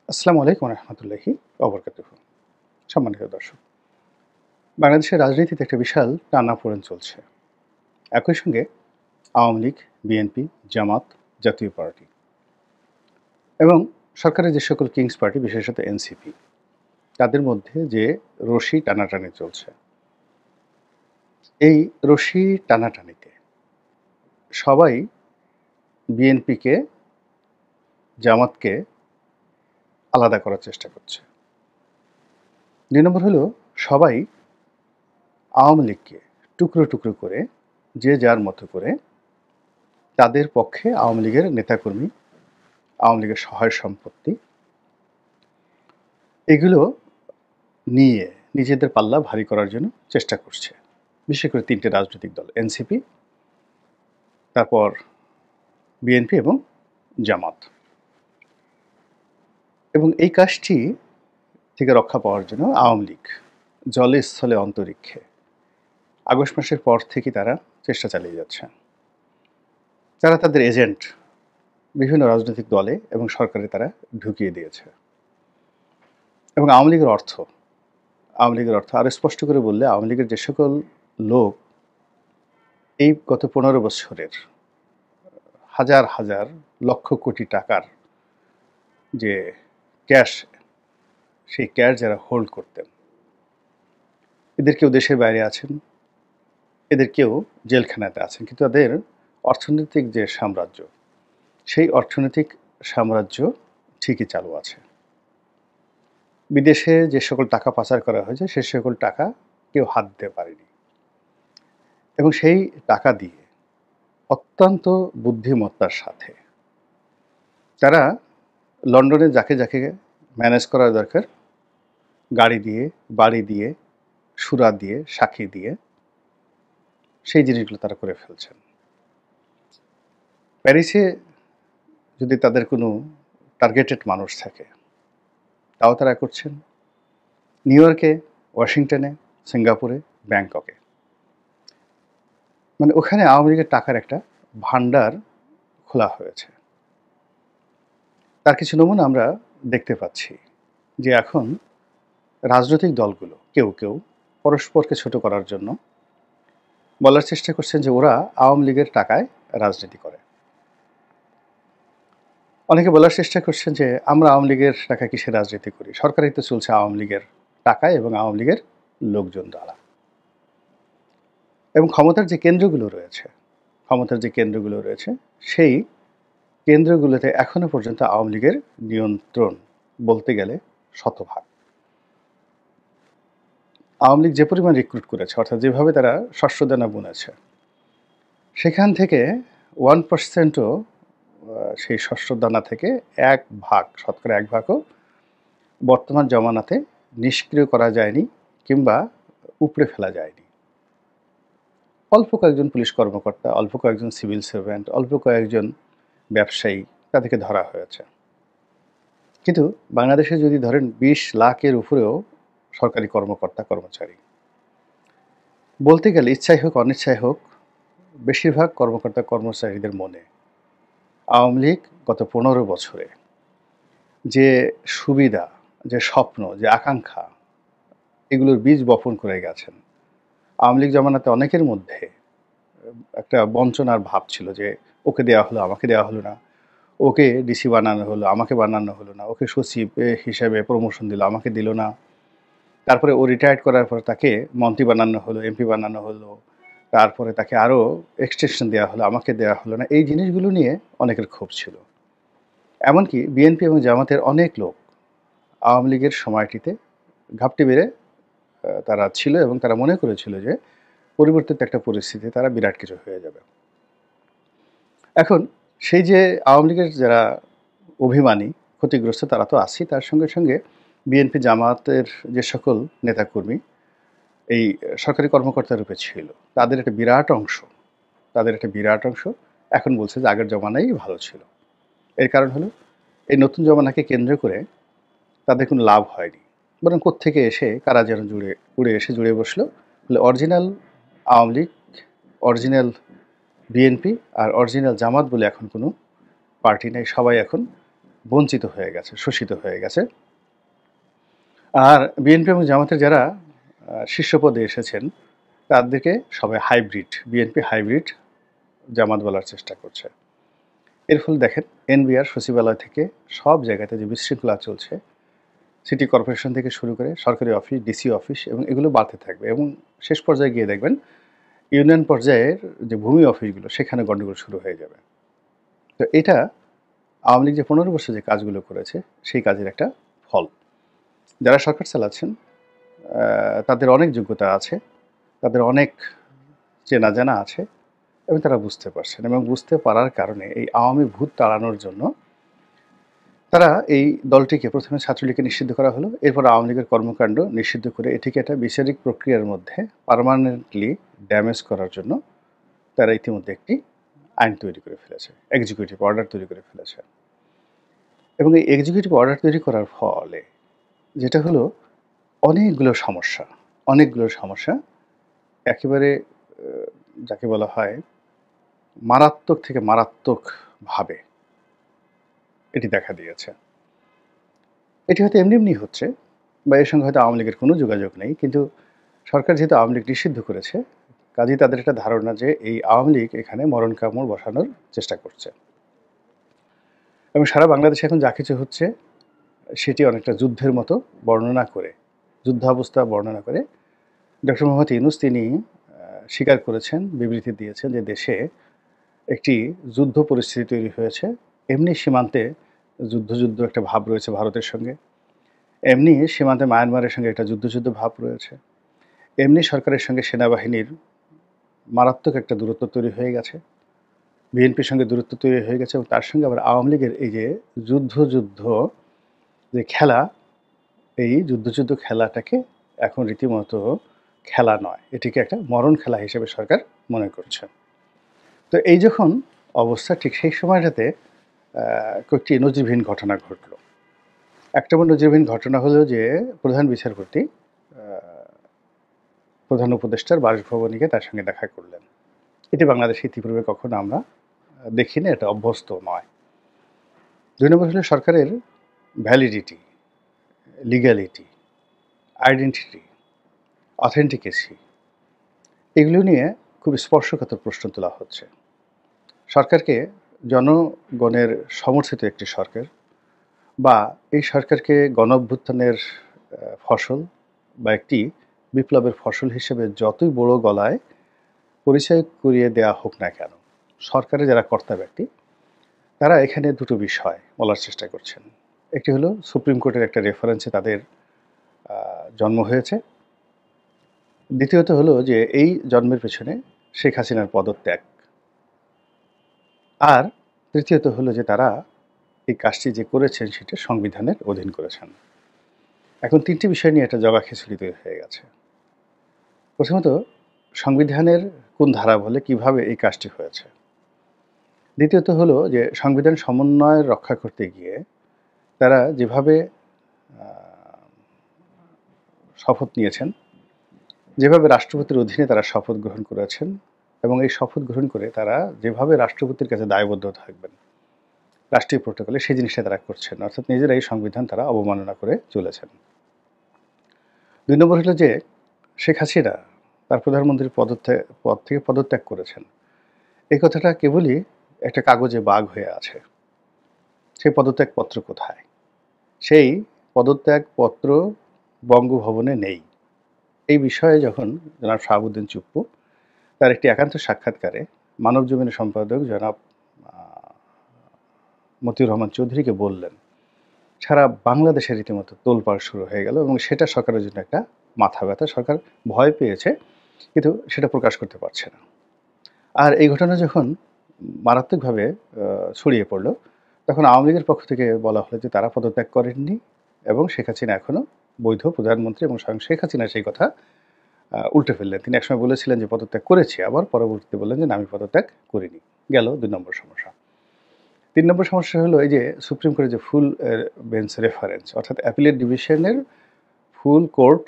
আসসালামু আলাইকুম রহমতুল্লাহি ওবরকাতুহ। সম্মানিত দর্শক, বাংলাদেশের রাজনীতিতে একটা বিশাল টানাপোড়েন চলছে। একই সঙ্গে আওয়ামী লীগ, বিএনপি, জামাত, জাতীয় পার্টি এবং সরকারের যে সকল কিংস পার্টি, বিশেষত এনসিপি, তাদের মধ্যে যে রশি টানাটানি চলছে, এই রশি টানাটানিতে সবাই বিএনপিকে, জামাতকে আলাদা করার চেষ্টা করছে। ২ নম্বর হলো, সবাই আওয়ামী লীগকে টুকরো টুকরো করে, যে যার মতো করে তাদের পক্ষে আওয়ামী লীগের নেতাকর্মী, আওয়ামী লীগের সহায় সম্পত্তি, এগুলো নিয়ে নিজেদের পাল্লা ভারী করার জন্য চেষ্টা করছে। বিশেষ করে ৩টে রাজনৈতিক দল, এনসিপি, তারপর বিএনপি এবং জামাত। এবং এই কাজটি থেকে রক্ষা পাওয়ার জন্য আওয়ামী লীগ জলে স্থলে অন্তরিক্ষে আগস্ট মাসের পর থেকে তারা চেষ্টা চালিয়ে যাচ্ছে। তারা তাদের এজেন্ট বিভিন্ন রাজনৈতিক দলে এবং সরকারে তারা ঢুকিয়ে দিয়েছে। এবং আওয়ামী লীগের অর্থ আরও স্পষ্ট করে বললে, আওয়ামী লীগের যে সকল লোক এই গত ১৫ বছরের হাজার হাজার লক্ষ কোটি টাকার যে ক্যাশ, সেই ক্যাশ যারা হোল্ড করতেন, এদের কেউ দেশের বাইরে আছেন, এদের কেউ জেলখানাতে আছেন, কিন্তু তাদের অর্থনৈতিক যে সাম্রাজ্য, সেই অর্থনৈতিক সাম্রাজ্য ঠিকই চালু আছে। বিদেশে যে সকল টাকা পাচার করা হয়েছে, সে সকল টাকা কেউ হাত দিতে পারেনি। এবং সেই টাকা দিয়ে অত্যন্ত বুদ্ধিমত্তার সাথে তারা লন্ডনে যাকে যাকে ম্যানেজ করা দরকার, গাড়ি দিয়ে, বাড়ি দিয়ে, সুরা দিয়ে, সাক্ষী দিয়ে সেই জিনিসগুলো তারা করে ফেলছেন। প্যারিসে যদি তাদের কোনো টার্গেটেড মানুষ থাকে, তাও তারা করছেন। নিউ ইয়র্কে, ওয়াশিংটনে, সিঙ্গাপুরে, ব্যাংককে, মানে ওখানে আওয়ামী লীগের টাকার একটা ভান্ডার খোলা হয়েছে। তার কিছু নমুনা আমরা দেখতে পাচ্ছি যে এখন রাজনৈতিক দলগুলো কেউ কেউ পরস্পরকে ছোট করার জন্য বলার চেষ্টা করছেন যে ওরা আওয়ামী লীগের টাকায় রাজনীতি করে। অনেকে বলার চেষ্টা করছেন যে আমরা আওয়ামী লীগের টাকায় কিসে রাজনীতি করি, সরকারই তো চলছে আওয়ামী লীগের টাকায় এবং আওয়ামী লীগের লোকজন দ্বারা। এবং ক্ষমতার যে কেন্দ্রগুলো রয়েছে, সেই কেন্দ্রগুলোতে এখনো পর্যন্ত আওয়ামী লীগের নিয়ন্ত্রণ বলতে গেলে শতভাগ। আওয়ামী লীগ যে পরিমাণ রিক্রুট করেছে, অর্থাৎ যেভাবে তারা শস্যদানা বুনেছে, সেখান থেকে 1%ও সেই শস্যদানা থেকে 1 ভাগ, শতকরা 1 ভাগও বর্তমান জমানাতে নিষ্ক্রিয় করা যায়নি কিংবা উপড়ে ফেলা যায়নি। অল্প কয়েকজন পুলিশ কর্মকর্তা, অল্প কয়েকজন সিভিল সার্ভেন্ট, অল্প কয়েকজন ব্যবসায়ী, তাদেরকে ধরা হয়েছে। কিন্তু বাংলাদেশে যদি ধরেন 20 লাখের উপরেও সরকারি কর্মকর্তা কর্মচারী, বলতে গেলে ইচ্ছাই হোক অনিচ্ছাই হোক, বেশিরভাগ কর্মকর্তা কর্মচারীদের মনে আওয়ামী লীগ গত 15 বছরে যে সুবিধা, যে স্বপ্ন, যে আকাঙ্ক্ষা, এগুলোর বীজ বপন করে গেছেন। আওয়ামী লীগ জমানাতে অনেকের মধ্যে একটা বঞ্চনার ভাব ছিল যে ওকে দেওয়া হলো, আমাকে দেওয়া হলো না, ওকে ডিসি বানানো হলো, আমাকে বানানো হলো না, ওকে সচিব হিসেবে প্রমোশন দিল, আমাকে দিল না, তারপরে ও রিটায়ার্ড করার পর তাকে মন্ত্রী বানানো হলো, এমপি বানানো হলো, তারপরে তাকে আরও এক্সটেনশন দেওয়া হলো, আমাকে দেওয়া হলো না। এই জিনিসগুলো নিয়ে অনেকের ক্ষোভ ছিল। এমনকি বিএনপি এবং জামাতের অনেক লোক আওয়ামী লীগের সময়টিতে ঘাপটি বেড়ে তারা ছিল এবং তারা মনে করেছিল যে পরিবর্তিত একটা পরিস্থিতি তারা বিরাট কিছু হয়ে যাবে। এখন সেই যে আওয়ামী লীগের যারা অভিমানী, ক্ষতিগ্রস্ত, তারা তো আছেই, তার সঙ্গে সঙ্গে বিএনপি জামাতের যে সকল নেতাকর্মী এই সরকারি কর্মকর্তা রূপে ছিল, তাদের একটা বিরাট অংশ এখন বলছে যে আগের জমানাই ভালো ছিল। এর কারণ হলো এই নতুন জমানাকে কেন্দ্র করে তাদের কোনো লাভ হয়নি, বরং কোত্থেকে এসে কারা যেন জুড়ে বসলো। বলে অরিজিনাল আওয়ামী লীগ, অরিজিনাল বিএনপি আর অরিজিনাল জামাত বলে এখন কোনো পার্টি নেই। সবাই এখন বঞ্চিত হয়ে গেছে, শোষিত হয়ে গেছে। আর বিএনপি এবং জামাতের যারা শীর্ষ পদে এসেছেন তাদেরকে সবাই হাইব্রিড, বিএনপি হাইব্রিড জামাত বলার চেষ্টা করছে। এর ফলে দেখেন এনবিআর সচিবালয় থেকে সব জায়গাতে যে বিশৃঙ্খলা চলছে, সিটি কর্পোরেশন থেকে শুরু করে সরকারি অফিস, ডিসি অফিস, এবং এগুলো বাড়তে থাকবে এবং শেষ পর্যায়ে গিয়ে দেখবেন ইউনিয়ন পর্যায়ের যে ভূমি অফিসগুলো সেখানে গণ্ডগোল শুরু হয়ে যাবে। তো এটা আওয়ামী লীগ যে 15 বছর যে কাজগুলো করেছে সেই কাজের একটা ফল। যারা সরকার চালাচ্ছেন তাদের অনেক যোগ্যতা আছে, তাদের অনেক চেনা জানা আছে এবং তারা বুঝতে পারছেন, এবং বুঝতে পারার কারণে এই আওয়ামী ভূত তাড়ানোর জন্য তারা এই দলটিকে প্রথমে ছাত্রলীগকে নিষিদ্ধ করা হলো, এরপর আওয়ামী লীগের কর্মকাণ্ড নিষিদ্ধ করে এটিকে একটা বিচারিক প্রক্রিয়ার মধ্যে পার্মানেন্টলি ড্যামেজ করার জন্য তারা ইতিমধ্যে একটি আইন তৈরি করে ফেলেছে, এক্সিকিউটিভ অর্ডার তৈরি করে ফেলেছে। এবং এই এক্সিকিউটিভ অর্ডার তৈরি করার ফলে যেটা হলো অনেকগুলো সমস্যা একেবারে যাকে বলা হয় মারাত্মক থেকে মারাত্মকভাবে এটি দেখা দিয়েছে। এটি হয়তো এমনি হচ্ছে বা এর সঙ্গে হয়তো আওয়ামী লীগের কোনো যোগাযোগ নেই, কিন্তু সরকার যেহেতু আওয়ামী লীগ নিষিদ্ধ করেছে, কাজেই তাদের একটা ধারণা যে এই আওয়ামী লীগ এখানে মরণ কামড় বসানোর চেষ্টা করছে। এবং সারা বাংলাদেশে এখন যা কিছু হচ্ছে সেটি অনেকটা যুদ্ধের মতো বর্ণনা করে, যুদ্ধাবস্থা বর্ণনা করে ডক্টর মোহাম্মদ ইউনূস তিনি স্বীকার করেছেন, বিবৃতি দিয়েছেন যে দেশে একটি যুদ্ধ পরিস্থিতি তৈরি হয়েছে। এমনি সীমান্তে যুদ্ধ একটা ভাব রয়েছে ভারতের সঙ্গে, এমনি সীমান্তে মায়ানমারের সঙ্গে একটা যুদ্ধ ভাব রয়েছে, এমনি সরকারের সঙ্গে সেনাবাহিনীর মারাত্মক একটা দূরত্ব তৈরি হয়ে গেছে, বিএনপির সঙ্গে দূরত্ব তৈরি হয়ে গেছে, এবং তার সঙ্গে আবার আওয়ামী লীগের এই যে যুদ্ধ যে খেলা, এই যুদ্ধ খেলাটাকে এখন রীতিমতো খেলা নয়, এটিকে একটা মরণ খেলা হিসেবে সরকার মনে করছে। তো এই যখন অবস্থা, ঠিক সেই সময়টাতে কয়েকটি নজিরবিহীন ঘটনা ঘটল। একটা নজিরবিহীন ঘটনা হলো যে প্রধান বিচারপতি প্রধান উপদেষ্টার বাসভবনে গিয়ে তার সঙ্গে দেখা করলেন। এটি বাংলাদেশে ইতিপূর্বে কখনো আমরা দেখিনি, এটা অভ্যস্ত নয়। 2 নম্বর হলো সরকারের ভ্যালিডিটি, লিগ্যালিটি, আইডেন্টিটি, অথেন্টিকেসি, এগুলো নিয়ে খুব স্পর্শকাতর প্রশ্ন তোলা হচ্ছে। সরকারকে জনগণের সমর্থিত একটি সরকার বা এই সরকারকে গণঅভ্যুত্থানের ফসল বা একটি বিপ্লবের ফসল হিসেবে যতই বড় গলায় পরিচয় করিয়ে দেওয়া হোক না কেন, সরকারের যারা কর্তা ব্যক্তি তারা এখানে দুটো বিষয় বলার চেষ্টা করছেন। একটি হলো সুপ্রিম কোর্টের একটা রেফারেন্সে তাদের জন্ম হয়েছে, দ্বিতীয়ত হলো যে এই জন্মের পেছনে শেখ হাসিনার পদত্যাগ, আর তৃতীয়ত হলো যে তারা এই কাজটি যে করেছেন সেটা সংবিধানের অধীন করেছেন। এখন 3টি বিষয় নিয়ে একটা জগাখিচুড়ি তৈরি হয়ে গেছে। প্রথমত, সংবিধানের কোন ধারা বলে কিভাবে এই কাজটি হয়েছে। দ্বিতীয়ত হলো যে সংবিধান সমন্বয় রক্ষা করতে গিয়ে তারা যেভাবে শপথ নিয়েছেন, যেভাবে রাষ্ট্রপতির অধীনে তারা শপথ গ্রহণ করেছেন, এবং এই শপথ গ্রহণ করে তারা যেভাবে রাষ্ট্রপতির কাছে দায়বদ্ধ থাকবেন রাষ্ট্রীয় প্রোটোকলে, সেই জিনিসটা তারা করছেন, অর্থাৎ নিজেরা এই সংবিধান তারা অবমাননা করে চলেছেন। 2 নম্বর হলো যে শেখ হাসিনা তার প্রধানমন্ত্রীর পদ থেকে পদত্যাগ করেছেন, এই কথাটা কেবলই একটা কাগজে বাগ হয়ে আছে। সেই পদত্যাগপত্র কোথায়? সেই পদত্যাগপত্র বঙ্গভবনে নেই। এই বিষয়ে যখন জনাব শাহাবুদ্দিন চুপ্পু তার একটি একান্ত সাক্ষাৎকারে মানবজমিনের সম্পাদক জনাব মতিউর রহমান চৌধুরীকে বললেন, সারা বাংলাদেশে রীতিমতো তোলপাড় শুরু হয়ে গেল, এবং সেটা সরকারের জন্য একটা মাথা ব্যথা। সরকার ভয় পেয়েছে, কিন্তু সেটা প্রকাশ করতে পারছে না। আর এই ঘটনা যখন মারাত্মকভাবে ছড়িয়ে পড়ল, তখন আওয়ামী লীগের পক্ষ থেকে বলা হলো যে তারা পদত্যাগ করেননি এবং শেখ হাসিনা এখনও বৈধ প্রধানমন্ত্রী, এবং স্বয়ং শেখ হাসিনা সেই কথা উল্টে ফেললেন। তিনি একসময় বলেছিলেন যে পদত্যাগ করেছি, আবার পরবর্তীতে বললেন যে না, আমি পদত্যাগ করিনি। গেল 2 নম্বর সমস্যা। 3 নম্বর সমস্যা হলো এই যে সুপ্রিম কোর্টের যে ফুল বেঞ্চ রেফারেন্স, অর্থাৎ অ্যাপিলেট ডিভিশনের ফুল কোর্ট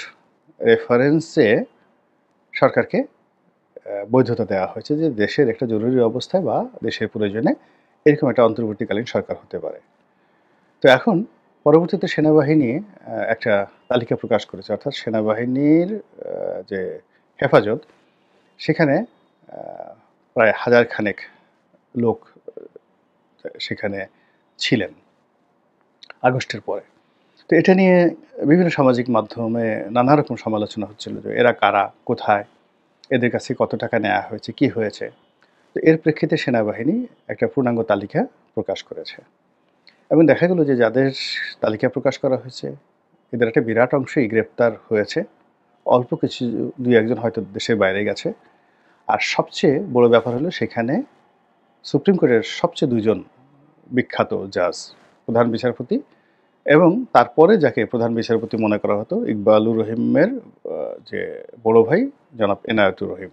রেফারেন্সে সরকারকে বৈধতা দেওয়া হয়েছে যে দেশের একটা জরুরি অবস্থায় বা দেশের প্রয়োজনে এরকম একটা অন্তর্বর্তীকালীন সরকার হতে পারে। তো এখন পরবর্তীতে সেনাবাহিনী একটা তালিকা প্রকাশ করেছে, অর্থাৎ সেনাবাহিনীর যে হেফাজত, সেখানে প্রায় ১,০০০ খানেক লোক সেখানে ছিলেন আগস্টের পরে। তো এটা নিয়ে বিভিন্ন সামাজিক মাধ্যমে নানা রকম সমালোচনা হচ্ছিল যে এরা কারা, কোথায়, এদের কাছে কত টাকা নেওয়া হয়েছে, কি হয়েছে। তো এর প্রেক্ষিতে সেনাবাহিনী একটা পূর্ণাঙ্গ তালিকা প্রকাশ করেছে এবং দেখা গেল যে যাদের তালিকা প্রকাশ করা হয়েছে এদের একটা বিরাট অংশই গ্রেপ্তার হয়েছে, অল্প কিছু ২-১ জন হয়তো দেশের বাইরে গেছে। আর সবচেয়ে বড় ব্যাপার হলো সেখানে সুপ্রিম কোর্টের সবচেয়ে ২ জন বিখ্যাত জাজ, প্রধান বিচারপতি এবং তারপরে যাকে প্রধান বিচারপতি মনে করা হতো ইকবালুর রহিমের যে বড় ভাই জনাব এনায়েতুর রহিম।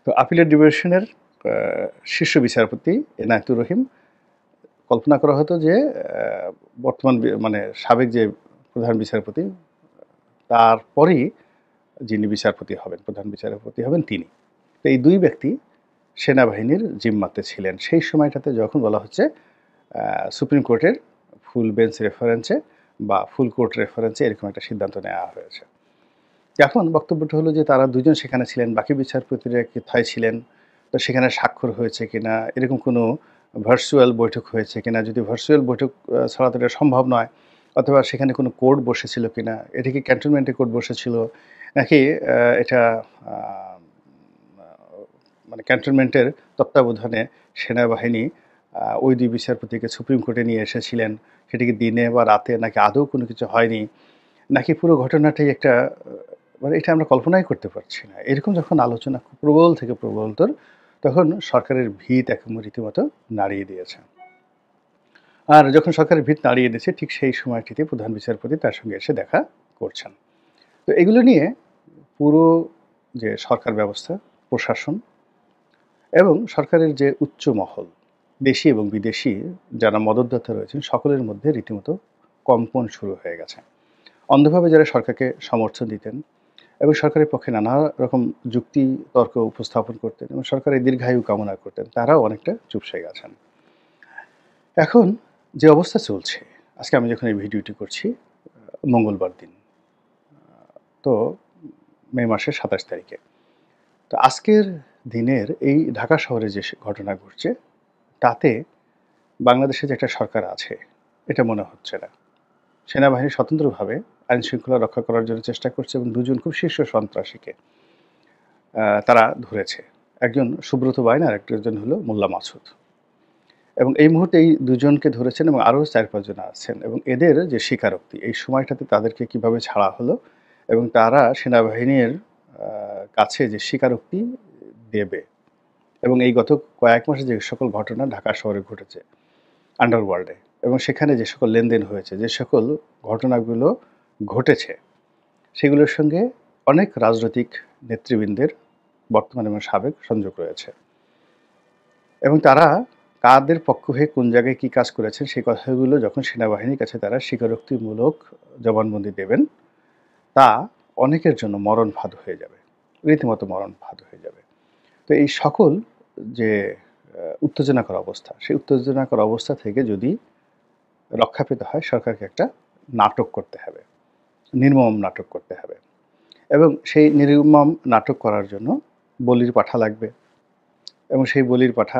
তো আপিলের ডিভিশনের শীর্ষ বিচারপতি এনায়েতুর রহিম, কল্পনা করা হতো যে বর্তমান মানে সাবেক যে প্রধান বিচারপতি তারপরেই যিনি বিচারপতি হবেন, প্রধান বিচারপতি হবেন তিনি। তো এই ২ ব্যক্তি সেনাবাহিনীর জিম্মাতে ছিলেন সেই সময়টাতে, যখন বলা হচ্ছে সুপ্রিম কোর্টের ফুল বেঞ্চ রেফারেন্সে বা ফুল কোর্ট রেফারেন্সে এরকম একটা সিদ্ধান্ত নেওয়া হয়েছে। এখন বক্তব্যটা হলো যে তারা ২ জন সেখানে ছিলেন, বাকি বিচারপতিরা কোথায় ছিলেন, তো সেখানে স্বাক্ষর হয়েছে কিনা, এরকম কোনো ভার্চুয়াল বৈঠক হয়েছে কিনা, যদি ভার্চুয়াল বৈঠক ছাড়া তো এটা সম্ভব নয়, অথবা সেখানে কোনো কোর্ট বসেছিল কিনা, এটা কি ক্যান্টনমেন্টে কোর্ট বসেছিল নাকি এটা মানে ক্যান্টনমেন্টের তত্ত্বাবধানে সেনাবাহিনী ওই ২ বিচারপতিকে সুপ্রিম কোর্টে নিয়ে এসেছিলেন, সেটা কি দিনে বা রাতে নাকি আদৌ কোনো কিছু হয়নি, নাকি পুরো ঘটনাটাই একটা মানে এটা আমরা কল্পনাই করতে পারছি না। এরকম যখন আলোচনা প্রবল থেকে প্রবলতর, তখন সরকারের ভিত একদম রীতিমতো নাড়িয়ে দিয়েছে। আর যখন সরকারের ভিত নাড়িয়ে দিয়েছে ঠিক সেই সময়টিতে প্রধান বিচারপতি তার সঙ্গে এসে দেখা করছেন। তো এগুলো নিয়ে পুরো যে সরকার ব্যবস্থা, প্রশাসন এবং সরকারের যে উচ্চ মহল, দেশি এবং বিদেশি যারা মদতদাতা রয়েছেন, সকলের মধ্যে রীতিমতো কম্পন শুরু হয়ে গেছে। অন্ধভাবে যারা সরকারকে সমর্থন দিতেন এবং সরকারের পক্ষে নানা রকম যুক্তি তর্ক উপস্থাপন করতেন এবং সরকারের দীর্ঘায়ু কামনা করতেন, তারাও অনেকটা চুপসে গেছেন। এখন যে অবস্থা চলছে, আজকে আমি যখন এই ভিডিওটি করছি মঙ্গলবার দিন, তো মে মাসের ২৭ তারিখে, তো আজকের দিনের এই ঢাকা শহরে যে ঘটনা ঘটছে তাতে বাংলাদেশে যে একটা সরকার আছে এটা মনে হচ্ছে না। সেনাবাহিনী স্বতন্ত্রভাবে আইন শৃঙ্খলা রক্ষা করার জন্য চেষ্টা করছে এবং ২ জন খুব শীর্ষ সন্ত্রাসীকে তারা ধরেছে। একজন সুব্রত বাইন আর একজন হলো মোল্লা মাসুদ। এবং এই মুহূর্তে এই ২ জনকে ধরেছেন এবং আরও ৪-৫ জন আছেন এবং এদের যে স্বীকারোক্তি এই সময়টাতে তাদেরকে কিভাবে ছাড়া হলো এবং তারা সেনাবাহিনীর কাছে যে স্বীকারোক্তি দেবে এবং এই গত কয়েক মাসে যে সকল ঘটনা ঢাকা শহরে ঘটেছে আন্ডারওয়ার্ল্ডে এবং সেখানে যে সকল লেনদেন হয়েছে, যে সকল ঘটনাগুলো ঘটেছে, সেগুলোর সঙ্গে অনেক রাজনৈতিক নেতৃবৃন্দের বর্তমান এবং সাবেক সংযোগ রয়েছে এবং তারা কাদের পক্ষ হয়ে কোন জায়গায় কী কাজ করেছেন সেই কথাগুলো যখন সেনাবাহিনীর কাছে তারা স্বীকারোক্তিমূলক জবানবন্দি দেবেন, তা অনেকের জন্য মরণ ফাঁদ হয়ে যাবে, রীতিমতো মরণ ফাঁদ হয়ে যাবে। তো এই সকল যে উত্তেজনাকর অবস্থা, সেই উত্তেজনাকর অবস্থা থেকে যদি রক্ষা পেতে হয় সরকারকে একটা নাটক করতে হবে, নির্মম নাটক করতে হবে এবং সেই নির্মম নাটক করার জন্য বলির পাঠা লাগবে এবং সেই বলির পাঠা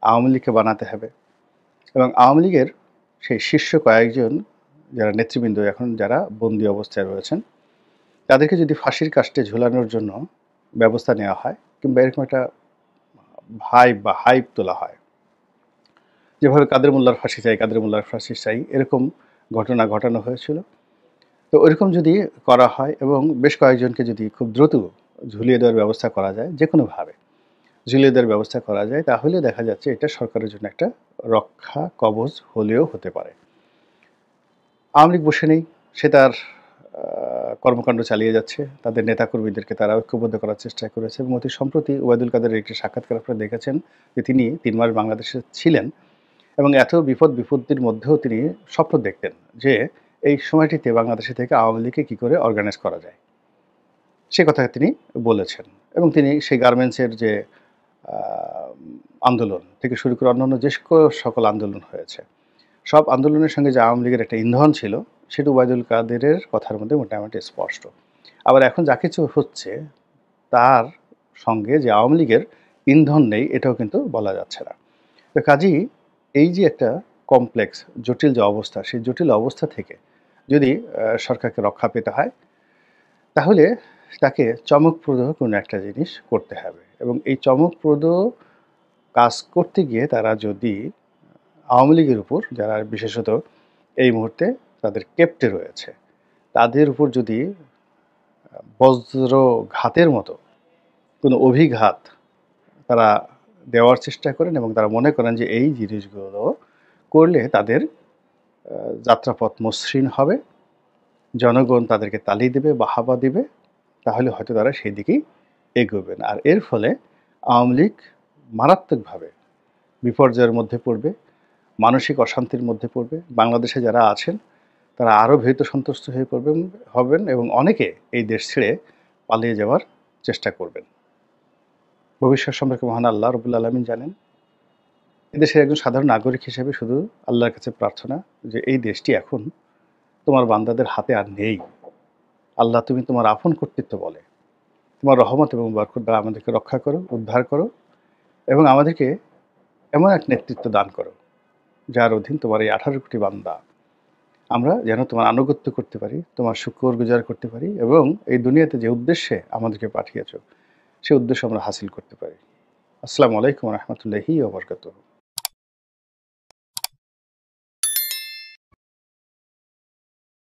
আওয়ামী লীগকে বানাতে হবে এবং আওয়ামী লীগের সেই শীর্ষ কয়েকজন যারা নেতৃবৃন্দ এখন যারা বন্দি অবস্থায় রয়েছেন তাদেরকে যদি ফাঁসির কাস্টে ঝুলানোর জন্য ব্যবস্থা নেওয়া হয় কিংবা এরকম একটা ভাইব বা হাইপ তোলা হয়, যেভাবে কাদের মোল্লার ফাঁসি চাই, কাদের মোল্লার ফাঁসি চাই, এরকম ঘটনা ঘটানো হয়েছিল। তো ওইরকম যদি করা হয় এবং বেশ কয়েকজনকে যদি খুব দ্রুত ঝুলিয়ে দেওয়ার ব্যবস্থা করা যায়, যে কোনোভাবে ঝুলিয়ে দেওয়ার ব্যবস্থা করা যায়, তাহলে দেখা যাচ্ছে এটা সরকারের জন্য একটা রক্ষা কবচ হলেও হতে পারে। আওয়ামী লীগ বসে নেই, সে তার কর্মকাণ্ড চালিয়ে যাচ্ছে, তাদের নেতাকর্মীদেরকে তারা ঐক্যবদ্ধ করার চেষ্টা করেছে এবং অতি সম্প্রতি ওবায়দুল কাদেরের একটি সাক্ষাৎকার আপনারা দেখেছেন যে তিনি ৩ মাস বাংলাদেশে ছিলেন এবং এত বিপত্তির মধ্যেও তিনি স্বপ্ন দেখতেন যে এই সময়টিতে বাংলাদেশে থেকে আওয়ামী লীগকে কী করে অর্গানাইজ করা যায়, সে কথা তিনি বলেছেন এবং তিনি সেই গার্মেন্টসের যে আন্দোলন থেকে শুরু করে অন্যান্য যে সকল আন্দোলন হয়েছে সব আন্দোলনের সঙ্গে যে আওয়ামী লীগের একটা ইন্ধন ছিল সেটা ওবায়দুল কাদেরের কথার মধ্যে মোটামুটি স্পষ্ট। আবার এখন যা কিছু হচ্ছে তার সঙ্গে যে আওয়ামী লীগের ইন্ধন নেই এটাও কিন্তু বলা যাচ্ছে না। তো কাজেই এই যে একটা কমপ্লেক্স জটিল যে অবস্থা, সেই জটিল অবস্থা থেকে যদি সরকারকে রক্ষা পেতে হয় তাহলে তাকে চমকপ্রদ কোনো একটা জিনিস করতে হবে, এবং এই চমকপ্রদ কাজ করতে গিয়ে তারা যদি আওয়ামী লীগের উপর, যারা বিশেষত এই মুহূর্তে তাদের কেপ্টে রয়েছে, তাদের উপর যদি বজ্রঘাতের মতো কোনো অভিঘাত তারা দেওয়ার চেষ্টা করেন এবং তারা মনে করেন যে এই জিনিসগুলো করলে তাদের যাত্রাপথ মসৃণ হবে, জনগণ তাদেরকে তালি দেবে, বাহাবা দেবে, তাহলে হয়তো তারা সেই দিকেই এগোবেন। আর এর ফলে আওয়ামী লীগ মারাত্মকভাবে বিপর্যয়ের মধ্যে পড়বে, মানসিক অশান্তির মধ্যে পড়বে। বাংলাদেশে যারা আছেন তারা আরও ভীত সন্ত্রস্ত হয়ে হবেন এবং অনেকে এই দেশ ছেড়ে পালিয়ে যাওয়ার চেষ্টা করবেন। ভবিষ্যৎ সম্পর্কে মহান আল্লাহ রব্বুল আলামিন জানেন। এদেশের একজন সাধারণ নাগরিক হিসেবে শুধু আল্লাহর কাছে প্রার্থনা যে এই দেশটি এখন তোমার বান্দাদের হাতে আর নেই। আল্লাহ, তুমি তোমার আপন কর্তৃত্ব বলে তোমার রহমত এবং বরকত দ্বারা আমাদেরকে রক্ষা করো, উদ্ধার করো এবং আমাদেরকে এমন এক নেতৃত্ব দান করো যার অধীন তোমার এই 18 কোটি বান্দা আমরা যেন তোমার আনুগত্য করতে পারি, তোমার শুকর গুজার করতে পারি এবং এই দুনিয়াতে যে উদ্দেশ্যে আমাদেরকে পাঠিয়েছ সেই উদ্দেশ্য আমরা হাসিল করতে পারি। আসসালামু আলাইকুম ওয়া রাহমাতুল্লাহি ওয়া বারাকাতুহু।